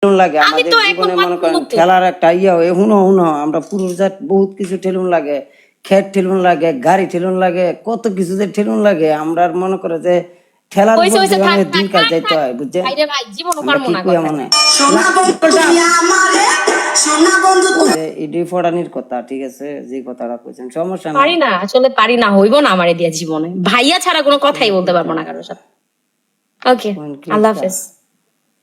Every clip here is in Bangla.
লাগে আমাদের জীবনে মনে করেন খেলার একটা হুনো আমরা পুরুষ জাত বহুত কিছু ঠেলুন লাগে, খেত ঠেলুন লাগে, গাড়ি ঠেলুন লাগে, কত কিছু যে ঠেলুন লাগে। আমরা মনে করে যে ঠেলার উপর জীবনে দিনকাল যাইতে হয়, বুঝছেন? কি কই মনে এডি ফড়ানির কথা, ঠিক আছে? যে কথাটা কইছেন সমস্যা নাই। পারি না, আসলে পারি না, হইব না আমারে দিয়া জীবনে। ভাইয়া ছাড়া কোনো কথাই বলতে পারবো না কারোর সাথে। ওকে, আল্লাহ হাফেজ।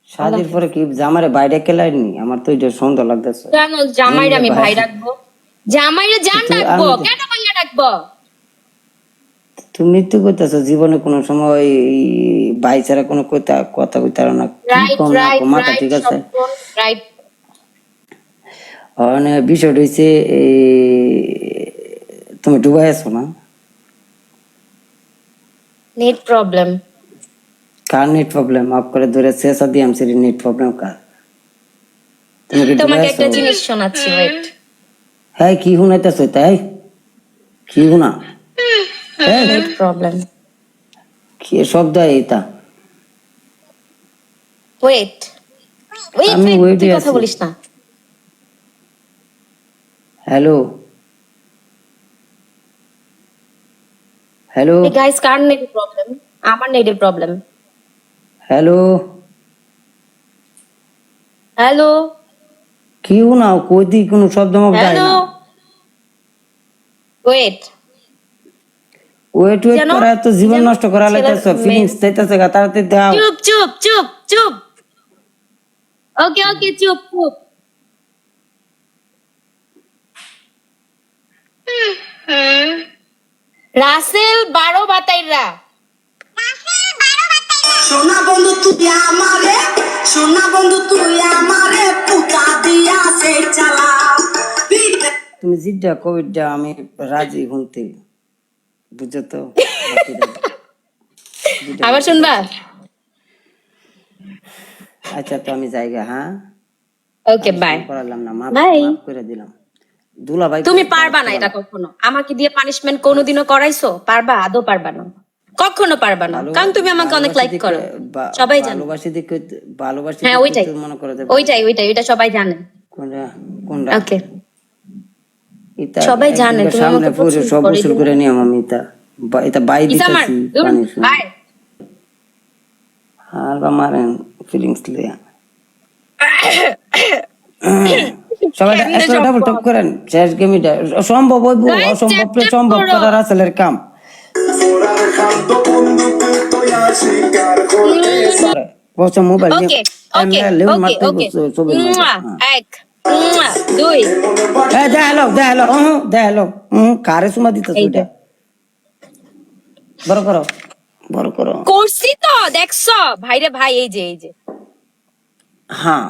শাদির পরে কি জামারে বাইরে কেলাইনি? আমার তো এটা সন্দেহ লাগতেছে। কেন জামাইরে আমি ভাই রাখবো? জামাইরে জান রাখবো, কেন ভাইয়া রাখবো? তুমি তো কইতাছো জীবনে কোনো সময় ভাই ছাড়া কোনো কথা কইতার না, কি কম না মাথা ঠিক আছে? রাইট। মানে বিষয়টা হইছে তুমি ডুবাই আছো না? Net problem. কার নেট প্রবলেম? আপ করে ধরে শেষা দিয়ে আমি নেট প্রবলেম কার? তুমি কি তোমাকে একটা জিনিস শোনাচ্ছি, ওয়েট। হ্যাঁ, কি শুনাইতেছো? তাই কি শুনা? Net problem. কি শব্দ এইটা? ওয়েট ওয়েট, আমি ওয়েটে তুই আছি। কথা বলিস না। হ্যালো হ্যালো এই গাইস, কার নেট প্রবলেম? আমার নেটের প্রবলেম। হ্যালো হ্যালো কি শুনাও? কই দি কোনো শব্দ মব্দ আয় হ্যালো, না। ওয়েট ওয়েট করা তো জীবন নষ্ট করা লাইতেছো, ফিলিংস চাইতেছে গা, তাড়াতাড়ি দাও। চুপ চুপ চুপ চুপ। ওকে ওকে, চুপ চুপ। রাসেল 12 বাতাইরা। সোনা বন্ধু তুই আমারে, সোনা বন্ধু তুই আমারে পুতা দিয়া সে চালা। তুমি জিড্ডা কোভিডটা আমি রাজি শুনতে, বুঝছো তো? আবার শুনবা? আচ্ছা, তো আমি যাইগা। হ্যাঁ, ওকে, বাই। করালাম না, মাফ করে দিলাম। দুলা ভাই, তুমি পারবা না এটা কখনো। আমাকে দিয়ে পানিশমেন্ট কোনোদিনও করাইছো? পারবা? আদৌ পারবা না, কখনো পারবা না, কারণ তুমি আমাকে অনেক লাইক করো, সবাই জানে। ভালোবাসি হ্যাঁ, ওইটাই মনে করে ওইটাই ওইটাই, এটা সবাই জানে। কোনটা? ওকে, সবাই জানে তুমি আমাকে পছন্দ সব করো। গোসল করে নিয়ম আমি এটা বাই দিতেছি পানি শুনে। বাই। আর মারেন ফিলিংস লিয়া সবাই ডাবল টপ করেন। শেষ গেমিটা সম্ভব হইব, অসম্ভব সম্ভব করার আসলের কাম। মোবাইল ওকে ওকে ওকে ওকে, 1 2 দেখালো কারে সুমা দিতেছ? ওইটা বড় করো, বড় করো। করছি তো, দেখছো? ভাইরে ভাই, এই যে হ্যাঁ।